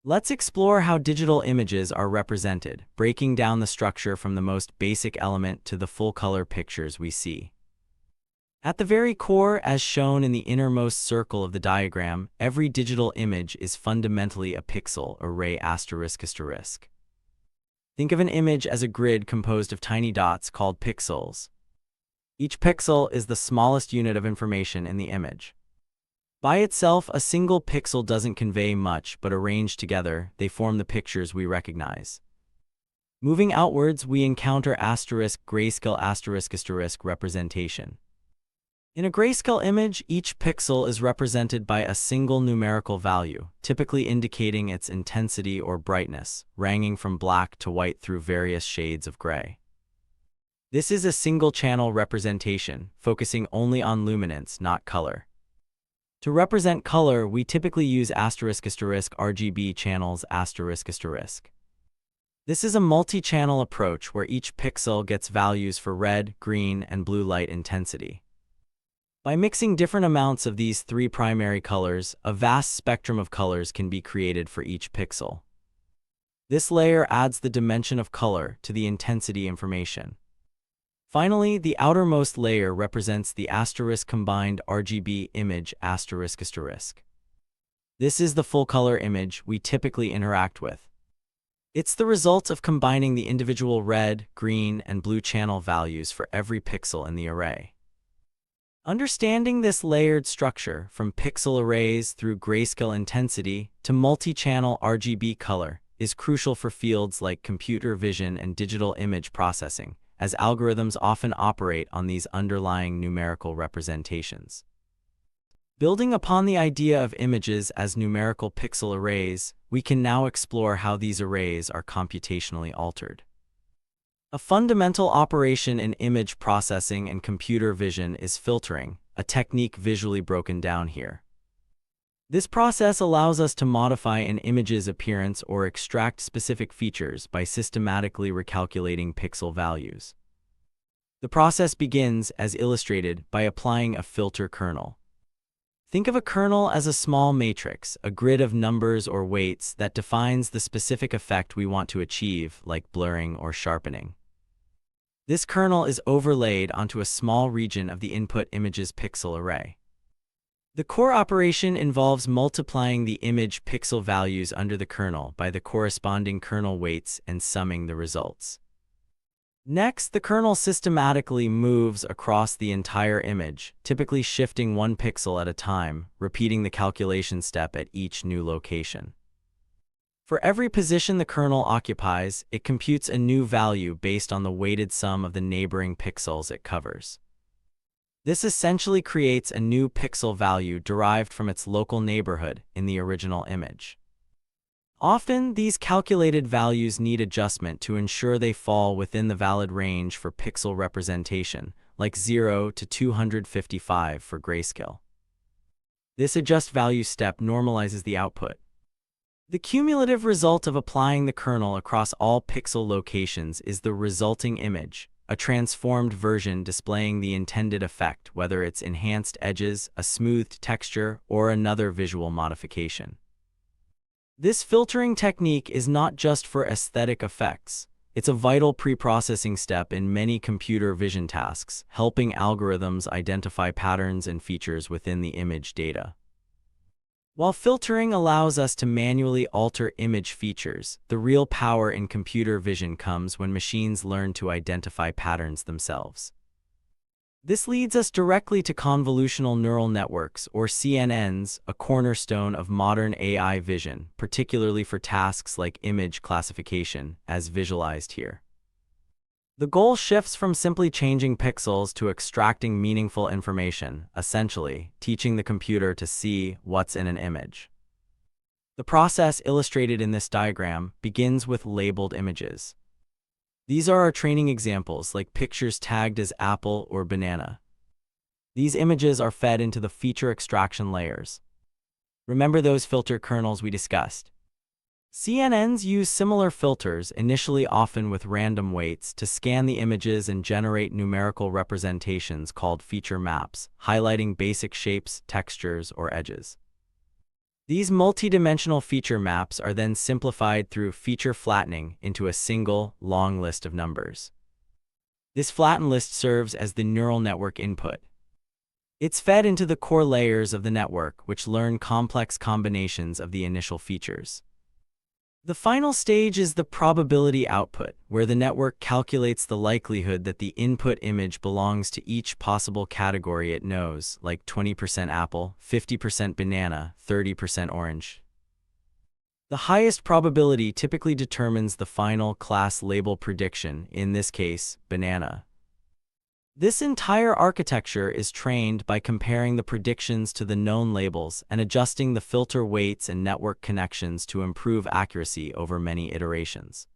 Let's explore how digital images are represented, breaking down the structure from the most basic element to the full-color pictures we see. At the very core, as shown in the innermost circle of the diagram, every digital image is fundamentally a pixel array ***. Think of an image as a grid composed of tiny dots called pixels. Each pixel is the smallest unit of information in the image. By itself, a single pixel doesn't convey much, but arranged together, they form the pictures we recognize. Moving outwards, we encounter grayscale representation. In a grayscale image, each pixel is represented by a single numerical value, typically indicating its intensity or brightness, ranging from black to white through various shades of gray. This is a single-channel representation, focusing only on luminance, not color. To represent color, we typically use **RGB channels ***. This is a multi-channel approach where each pixel gets values for red, green, and blue light intensity. By mixing different amounts of these three primary colors, a vast spectrum of colors can be created for each pixel. This layer adds the dimension of color to the intensity information. Finally, the outermost layer represents the *combined RGB image ***. This is the full-color image we typically interact with. It's the result of combining the individual red, green, and blue channel values for every pixel in the array. Understanding this layered structure, from pixel arrays through grayscale intensity to multi-channel RGB color, is crucial for fields like computer vision and digital image processing, as algorithms often operate on these underlying numerical representations. Building upon the idea of images as numerical pixel arrays, we can now explore how these arrays are computationally altered. A fundamental operation in image processing and computer vision is filtering, a technique visually broken down here. This process allows us to modify an image's appearance or extract specific features by systematically recalculating pixel values. The process begins, as illustrated, by applying a filter kernel. Think of a kernel as a small matrix, a grid of numbers or weights that defines the specific effect we want to achieve, like blurring or sharpening. This kernel is overlaid onto a small region of the input image's pixel array. The core operation involves multiplying the image pixel values under the kernel by the corresponding kernel weights and summing the results. Next, the kernel systematically moves across the entire image, typically shifting one pixel at a time, repeating the calculation step at each new location. For every position the kernel occupies, it computes a new value based on the weighted sum of the neighboring pixels it covers. This essentially creates a new pixel value derived from its local neighborhood in the original image. Often, these calculated values need adjustment to ensure they fall within the valid range for pixel representation, like 0 to 255 for grayscale. This adjust value step normalizes the output. The cumulative result of applying the kernel across all pixel locations is the resulting image, a transformed version displaying the intended effect, whether it's enhanced edges, a smoothed texture, or another visual modification. This filtering technique is not just for aesthetic effects. It's a vital pre-processing step in many computer vision tasks, helping algorithms identify patterns and features within the image data. While filtering allows us to manually alter image features, the real power in computer vision comes when machines learn to identify patterns themselves. This leads us directly to convolutional neural networks, or CNNs, a cornerstone of modern AI vision, particularly for tasks like image classification, as visualized here. The goal shifts from simply changing pixels to extracting meaningful information, essentially, teaching the computer to see what's in an image. The process illustrated in this diagram begins with labeled images. These are our training examples, like pictures tagged as apple or banana. These images are fed into the feature extraction layers. Remember those filter kernels we discussed? CNNs use similar filters, initially often with random weights, to scan the images and generate numerical representations called feature maps, highlighting basic shapes, textures, or edges. These multidimensional feature maps are then simplified through feature flattening into a single, long list of numbers. This flattened list serves as the neural network input. It's fed into the core layers of the network, which learn complex combinations of the initial features. The final stage is the probability output, where the network calculates the likelihood that the input image belongs to each possible category it knows, like 20% apple, 50% banana, 30% orange. The highest probability typically determines the final class label prediction, in this case, banana. This entire architecture is trained by comparing the predictions to the known labels and adjusting the filter weights and network connections to improve accuracy over many iterations.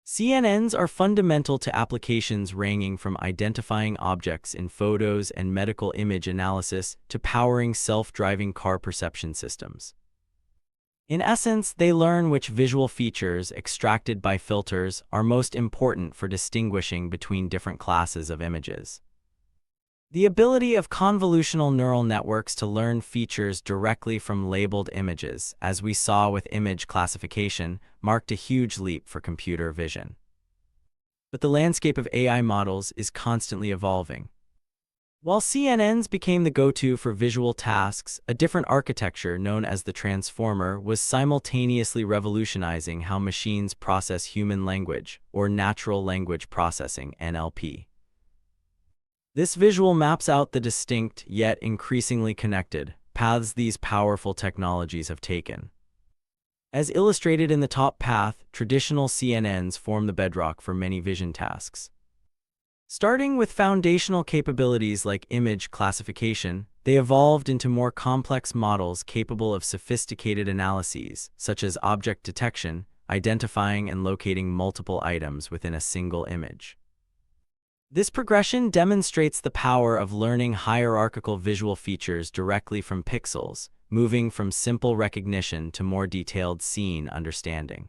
CNNs are fundamental to applications ranging from identifying objects in photos and medical image analysis to powering self-driving car perception systems. In essence, they learn which visual features extracted by filters are most important for distinguishing between different classes of images. The ability of convolutional neural networks to learn features directly from labeled images, as we saw with image classification, marked a huge leap for computer vision. But the landscape of AI models is constantly evolving. While CNNs became the go-to for visual tasks, a different architecture known as the transformer was simultaneously revolutionizing how machines process human language, or natural language processing (NLP). This visual maps out the distinct, yet increasingly connected, paths these powerful technologies have taken. As illustrated in the top path, traditional CNNs form the bedrock for many vision tasks. Starting with foundational capabilities like image classification, they evolved into more complex models capable of sophisticated analyses, such as object detection, identifying and locating multiple items within a single image. This progression demonstrates the power of learning hierarchical visual features directly from pixels, moving from simple recognition to more detailed scene understanding.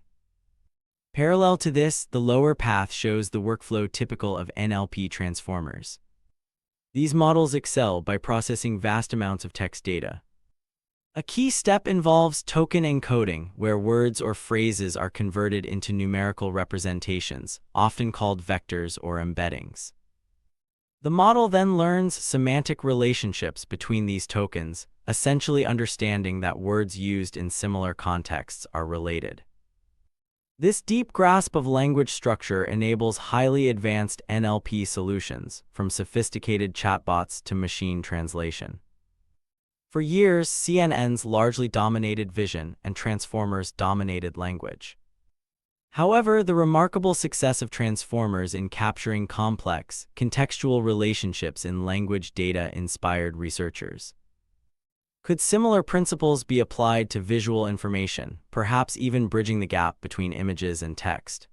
Parallel to this, the lower path shows the workflow typical of NLP transformers. These models excel by processing vast amounts of text data. A key step involves token encoding, where words or phrases are converted into numerical representations, often called vectors or embeddings. The model then learns semantic relationships between these tokens, essentially understanding that words used in similar contexts are related. This deep grasp of language structure enables highly advanced NLP solutions, from sophisticated chatbots to machine translation. For years, CNNs largely dominated vision and transformers dominated language. However, the remarkable success of transformers in capturing complex, contextual relationships in language data inspired researchers. Could similar principles be applied to visual information, perhaps even bridging the gap between images and text?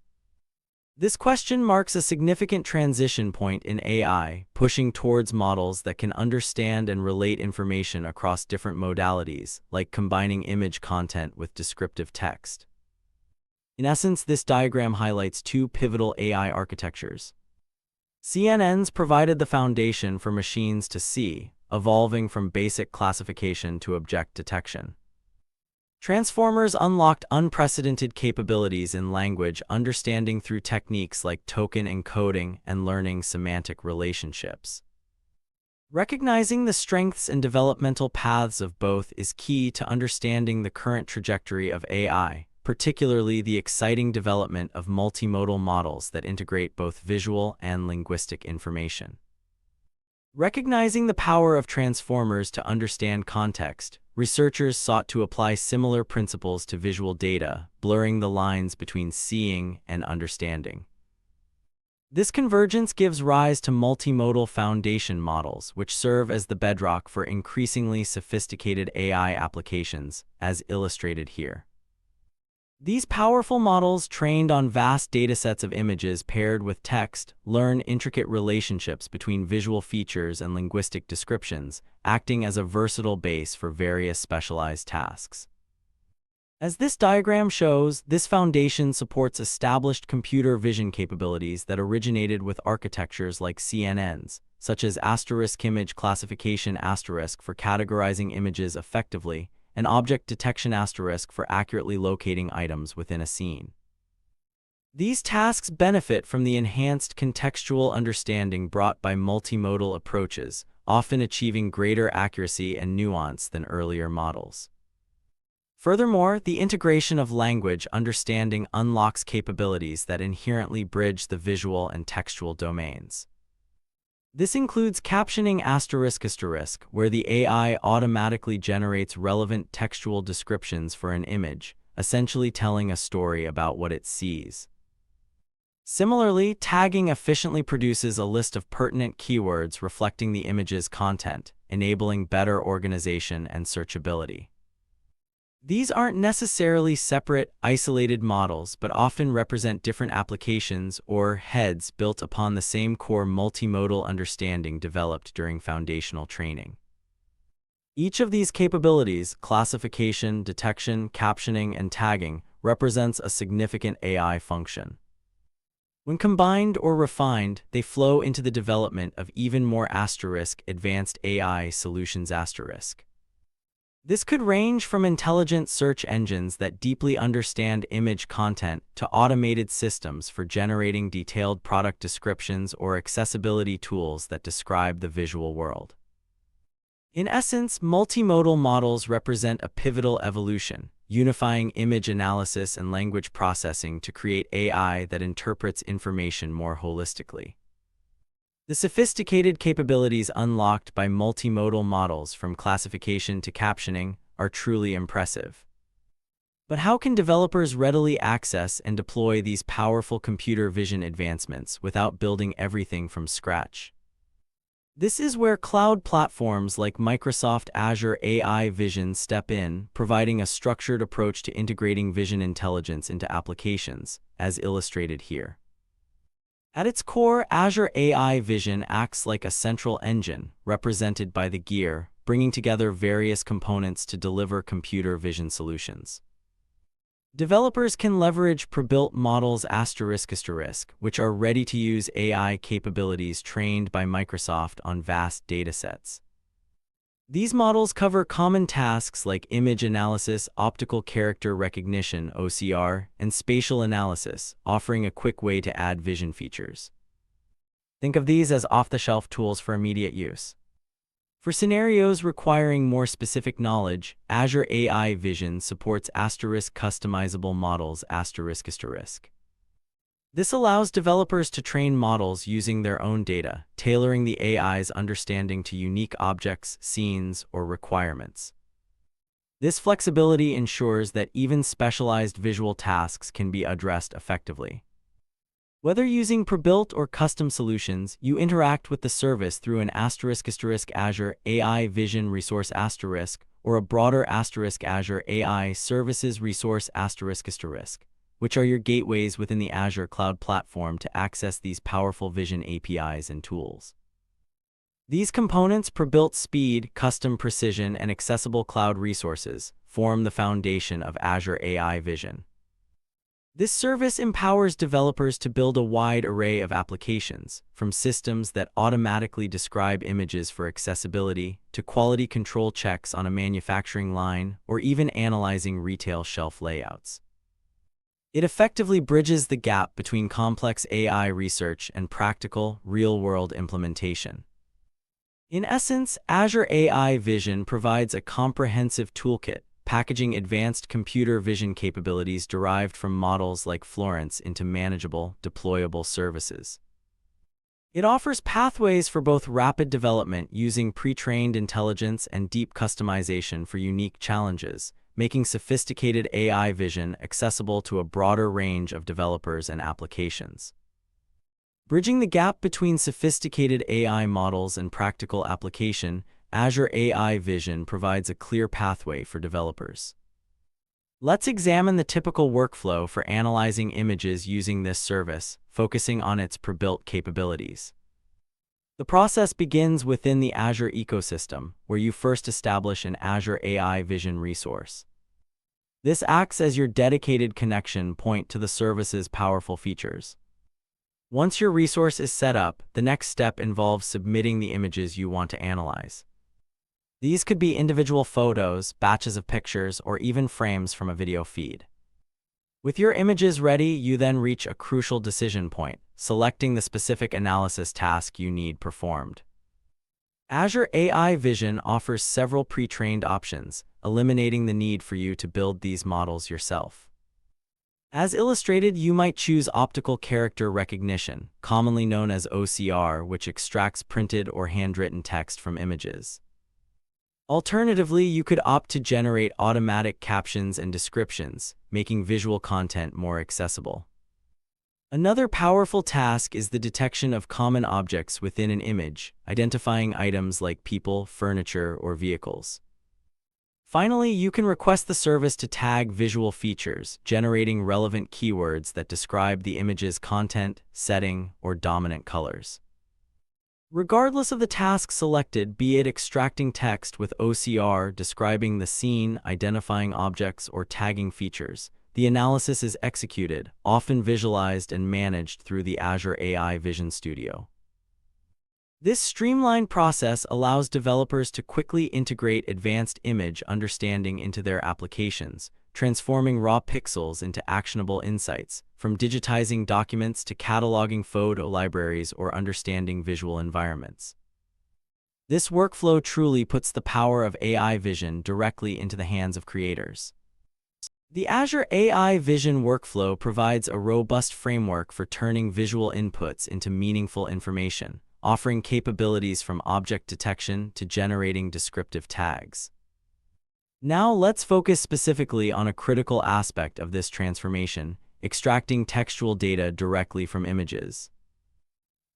This question marks a significant transition point in AI, pushing towards models that can understand and relate information across different modalities, like combining image content with descriptive text. In essence, this diagram highlights two pivotal AI architectures. CNNs provided the foundation for machines to see, evolving from basic classification to object detection. Transformers unlocked unprecedented capabilities in language understanding through techniques like token encoding and learning semantic relationships. Recognizing the strengths and developmental paths of both is key to understanding the current trajectory of AI, particularly the exciting development of multimodal models that integrate both visual and linguistic information. Recognizing the power of transformers to understand context, researchers sought to apply similar principles to visual data, blurring the lines between seeing and understanding. This convergence gives rise to multimodal foundation models, which serve as the bedrock for increasingly sophisticated AI applications, as illustrated here. These powerful models, trained on vast datasets of images paired with text, learn intricate relationships between visual features and linguistic descriptions, acting as a versatile base for various specialized tasks. As this diagram shows, this foundation supports established computer vision capabilities that originated with architectures like CNNs, such as *image classification* for categorizing images effectively, and object detection asterisk for accurately locating items within a scene. These tasks benefit from the enhanced contextual understanding brought by multimodal approaches, often achieving greater accuracy and nuance than earlier models. Furthermore, the integration of language understanding unlocks capabilities that inherently bridge the visual and textual domains. This includes captioning asterisk, where the AI automatically generates relevant textual descriptions for an image, essentially telling a story about what it sees. Similarly, tagging efficiently produces a list of pertinent keywords reflecting the image's content, enabling better organization and searchability. These aren't necessarily separate, isolated models, but often represent different applications or heads built upon the same core multimodal understanding developed during foundational training. Each of these capabilities, classification, detection, captioning, and tagging, represents a significant AI function. When combined or refined, they flow into the development of even more advanced AI solutions This could range from intelligent search engines that deeply understand image content to automated systems for generating detailed product descriptions or accessibility tools that describe the visual world. In essence, multimodal models represent a pivotal evolution, unifying image analysis and language processing to create AI that interprets information more holistically. The sophisticated capabilities unlocked by multimodal models, from classification to captioning, are truly impressive. But how can developers readily access and deploy these powerful computer vision advancements without building everything from scratch? This is where cloud platforms like Microsoft Azure AI Vision step in, providing a structured approach to integrating vision intelligence into applications, as illustrated here. At its core, Azure AI Vision acts like a central engine, represented by the gear, bringing together various components to deliver computer vision solutions. Developers can leverage pre-built models which are ready-to-use AI capabilities trained by Microsoft on vast datasets. These models cover common tasks like image analysis, optical character recognition (OCR), and spatial analysis, offering a quick way to add vision features. Think of these as off-the-shelf tools for immediate use. For scenarios requiring more specific knowledge, Azure AI Vision supports customizable models This allows developers to train models using their own data, tailoring the AI's understanding to unique objects, scenes, or requirements. This flexibility ensures that even specialized visual tasks can be addressed effectively. Whether using pre-built or custom solutions, you interact with the service through an Azure AI Vision resource or a broader Azure AI Services resource which are your gateways within the Azure cloud platform to access these powerful vision APIs and tools. These components, pre-built speed, custom precision, and accessible cloud resources, form the foundation of Azure AI Vision. This service empowers developers to build a wide array of applications, from systems that automatically describe images for accessibility to quality control checks on a manufacturing line, or even analyzing retail shelf layouts. It effectively bridges the gap between complex AI research and practical, real-world implementation. In essence, Azure AI Vision provides a comprehensive toolkit, packaging advanced computer vision capabilities derived from models like Florence into manageable, deployable services. It offers pathways for both rapid development using pre-trained intelligence and deep customization for unique challenges, making sophisticated AI vision accessible to a broader range of developers and applications. Bridging the gap between sophisticated AI models and practical application, Azure AI Vision provides a clear pathway for developers. Let's examine the typical workflow for analyzing images using this service, focusing on its pre-built capabilities. The process begins within the Azure ecosystem, where you first establish an Azure AI Vision resource. This acts as your dedicated connection point to the service's powerful features. Once your resource is set up, the next step involves submitting the images you want to analyze. These could be individual photos, batches of pictures, or even frames from a video feed. With your images ready, you then reach a crucial decision point, selecting the specific analysis task you need performed. Azure AI Vision offers several pre-trained options, eliminating the need for you to build these models yourself. As illustrated, you might choose optical character recognition, commonly known as OCR, which extracts printed or handwritten text from images. Alternatively, you could opt to generate automatic captions and descriptions, making visual content more accessible. Another powerful task is the detection of common objects within an image, identifying items like people, furniture, or vehicles. Finally, you can request the service to tag visual features, generating relevant keywords that describe the image's content, setting, or dominant colors. Regardless of the task selected, be it extracting text with OCR, describing the scene, identifying objects, or tagging features, the analysis is executed, often visualized and managed through the Azure AI Vision Studio. This streamlined process allows developers to quickly integrate advanced image understanding into their applications, transforming raw pixels into actionable insights, from digitizing documents to cataloging photo libraries or understanding visual environments. This workflow truly puts the power of AI vision directly into the hands of creators. The Azure AI Vision workflow provides a robust framework for turning visual inputs into meaningful information, offering capabilities from object detection to generating descriptive tags. Now let's focus specifically on a critical aspect of this transformation: extracting textual data directly from images.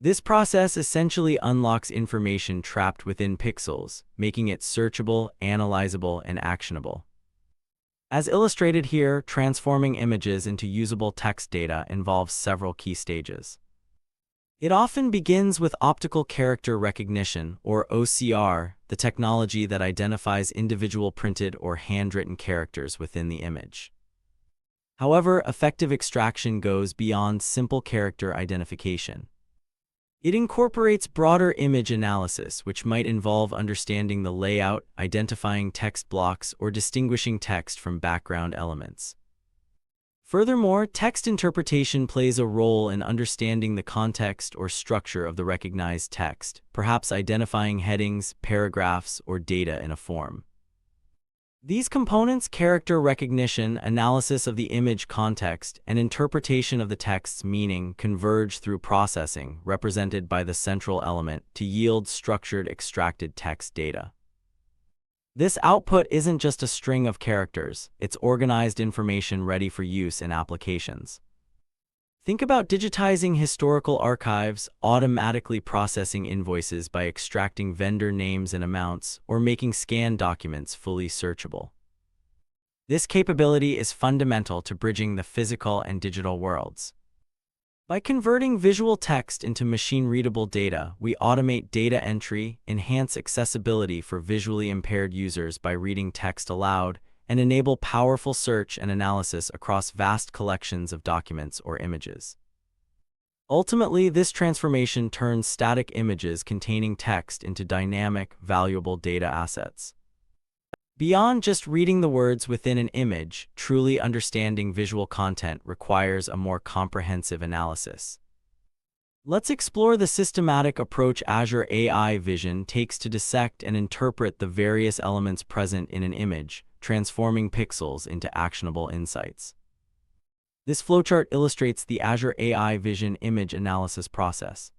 This process essentially unlocks information trapped within pixels, making it searchable, analyzable, and actionable. As illustrated here, transforming images into usable text data involves several key stages. It often begins with optical character recognition, or OCR, the technology that identifies individual printed or handwritten characters within the image. However, effective extraction goes beyond simple character identification. It incorporates broader image analysis, which might involve understanding the layout, identifying text blocks, or distinguishing text from background elements. Furthermore, text interpretation plays a role in understanding the context or structure of the recognized text, perhaps identifying headings, paragraphs, or data in a form. These components, character recognition, analysis of the image context, and interpretation of the text's meaning, converge through processing, represented by the central element, to yield structured extracted text data. This output isn't just a string of characters, it's organized information ready for use in applications. Think about digitizing historical archives, automatically processing invoices by extracting vendor names and amounts, or making scanned documents fully searchable. This capability is fundamental to bridging the physical and digital worlds. By converting visual text into machine-readable data, we automate data entry, enhance accessibility for visually impaired users by reading text aloud, and enable powerful search and analysis across vast collections of documents or images. Ultimately, this transformation turns static images containing text into dynamic, valuable data assets. Beyond just reading the words within an image, truly understanding visual content requires a more comprehensive analysis. Let's explore the systematic approach Azure AI Vision takes to dissect and interpret the various elements present in an image, transforming pixels into actionable insights. This flowchart illustrates the Azure AI Vision image analysis process.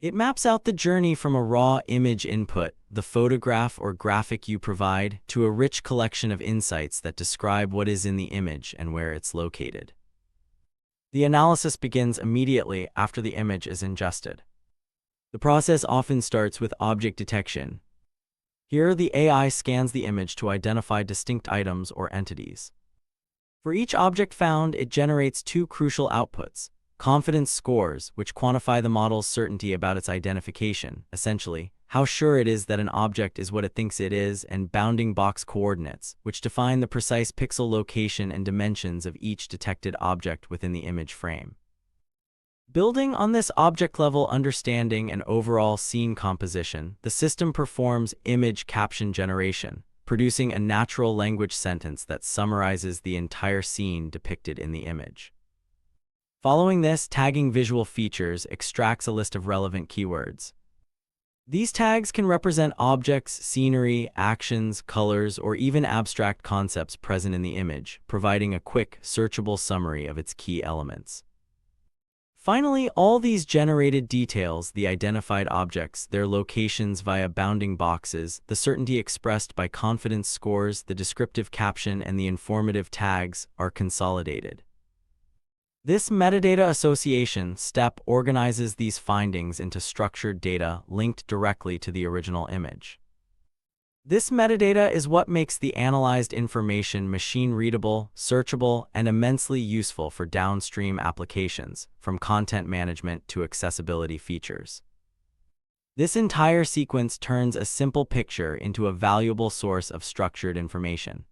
It maps out the journey from a raw image input, the photograph or graphic you provide, to a rich collection of insights that describe what is in the image and where it's located. The analysis begins immediately after the image is ingested. The process often starts with object detection. Here, the AI scans the image to identify distinct items or entities. For each object found, it generates two crucial outputs: confidence scores, which quantify the model's certainty about its identification, essentially, how sure it is that an object is what it thinks it is, and bounding box coordinates, which define the precise pixel location and dimensions of each detected object within the image frame. Building on this object-level understanding and overall scene composition, the system performs image caption generation, producing a natural language sentence that summarizes the entire scene depicted in the image. Following this, tagging visual features extracts a list of relevant keywords. These tags can represent objects, scenery, actions, colors, or even abstract concepts present in the image, providing a quick, searchable summary of its key elements. Finally, all these generated details, the identified objects, their locations via bounding boxes, the certainty expressed by confidence scores, the descriptive caption, and the informative tags, are consolidated. This metadata association step organizes these findings into structured data linked directly to the original image. This metadata is what makes the analyzed information machine-readable, searchable, and immensely useful for downstream applications, from content management to accessibility features. This entire sequence turns a simple picture into a valuable source of structured information.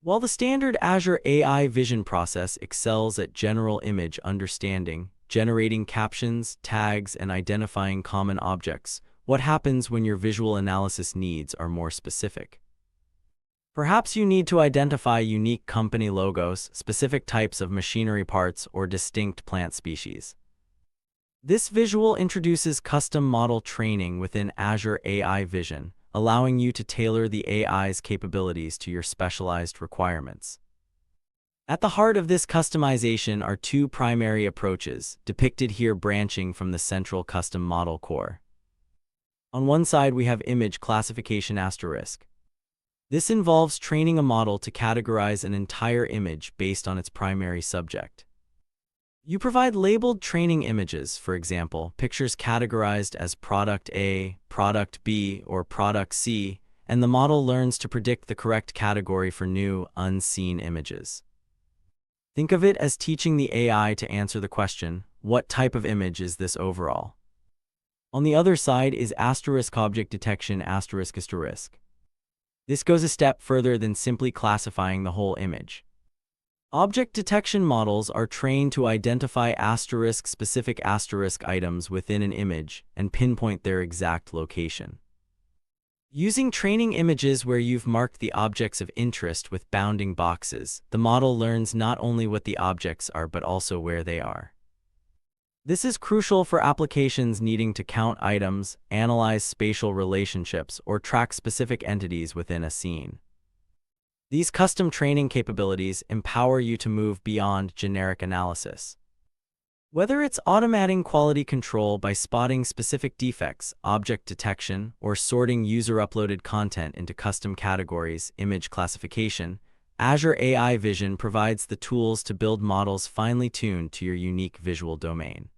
While the standard Azure AI vision process excels at general image understanding, generating captions, tags, and identifying common objects, what happens when your visual analysis needs are more specific? Perhaps you need to identify unique company logos, specific types of machinery parts, or distinct plant species. This visual introduces custom model training within Azure AI Vision, allowing you to tailor the AI's capabilities to your specialized requirements. At the heart of this customization are two primary approaches, depicted here branching from the central custom model core. On one side, we have image classification asterisk. This involves training a model to categorize an entire image based on its primary subject. You provide labeled training images, for example, pictures categorized as Product A, Product B, or Product C, and the model learns to predict the correct category for new, unseen images. Think of it as teaching the AI to answer the question, what type of image is this overall? On the other side is asterisk object detection asterisk asterisk. This goes a step further than simply classifying the whole image. Object detection models are trained to identify asterisk-specific asterisk items within an image and pinpoint their exact location. Using training images where you've marked the objects of interest with bounding boxes, the model learns not only what the objects are but also where they are. This is crucial for applications needing to count items, analyze spatial relationships, or track specific entities within a scene. These custom training capabilities empower you to move beyond generic analysis. Whether it's automating quality control by spotting specific defects, object detection, or sorting user-uploaded content into custom categories, image classification, Azure AI Vision provides the tools to build models finely tuned to your unique visual domain.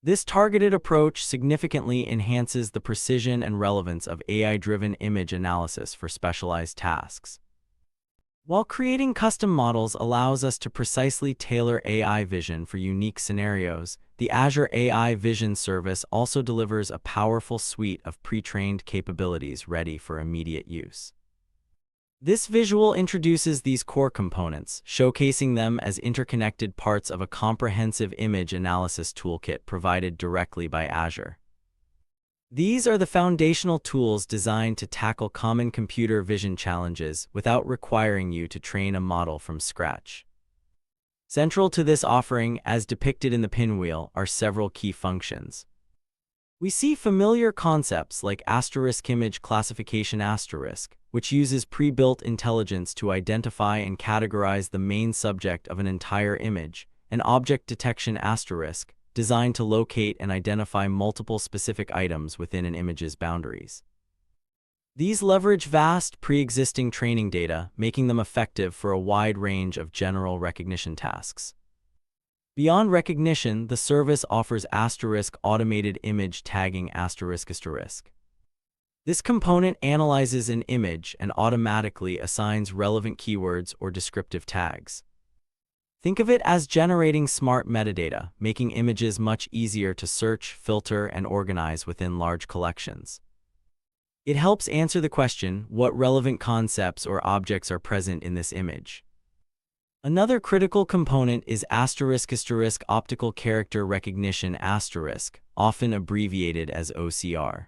This targeted approach significantly enhances the precision and relevance of AI-driven image analysis for specialized tasks. While creating custom models allows us to precisely tailor AI vision for unique scenarios, the Azure AI Vision service also delivers a powerful suite of pre-trained capabilities ready for immediate use. This visual introduces these core components, showcasing them as interconnected parts of a comprehensive image analysis toolkit provided directly by Azure. These are the foundational tools designed to tackle common computer vision challenges without requiring you to train a model from scratch. Central to this offering, as depicted in the pinwheel, are several key functions. We see familiar concepts like asterisk image classification asterisk, which uses pre-built intelligence to identify and categorize the main subject of an entire image, and object detection asterisk, designed to locate and identify multiple specific items within an image's boundaries. These leverage vast pre-existing training data, making them effective for a wide range of general recognition tasks. Beyond recognition, the service offers asterisk automated image tagging asterisk asterisk. This component analyzes an image and automatically assigns relevant keywords or descriptive tags. Think of it as generating smart metadata, making images much easier to search, filter, and organize within large collections. It helps answer the question, what relevant concepts or objects are present in this image? Another critical component is optical character recognition often abbreviated as OCR.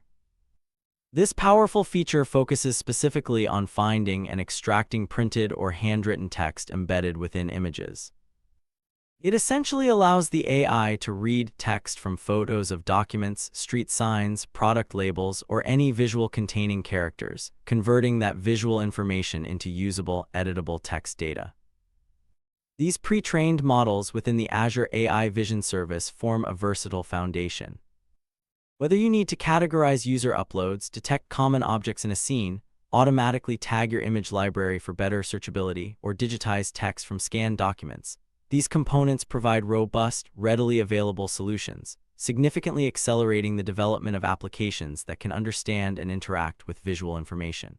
This powerful feature focuses specifically on finding and extracting printed or handwritten text embedded within images. It essentially allows the AI to read text from photos of documents, street signs, product labels, or any visual containing characters, converting that visual information into usable, editable text data. These pre-trained models within the Azure AI Vision service form a versatile foundation. Whether you need to categorize user uploads, detect common objects in a scene, automatically tag your image library for better searchability, or digitize text from scanned documents, these components provide robust, readily available solutions, significantly accelerating the development of applications that can understand and interact with visual information.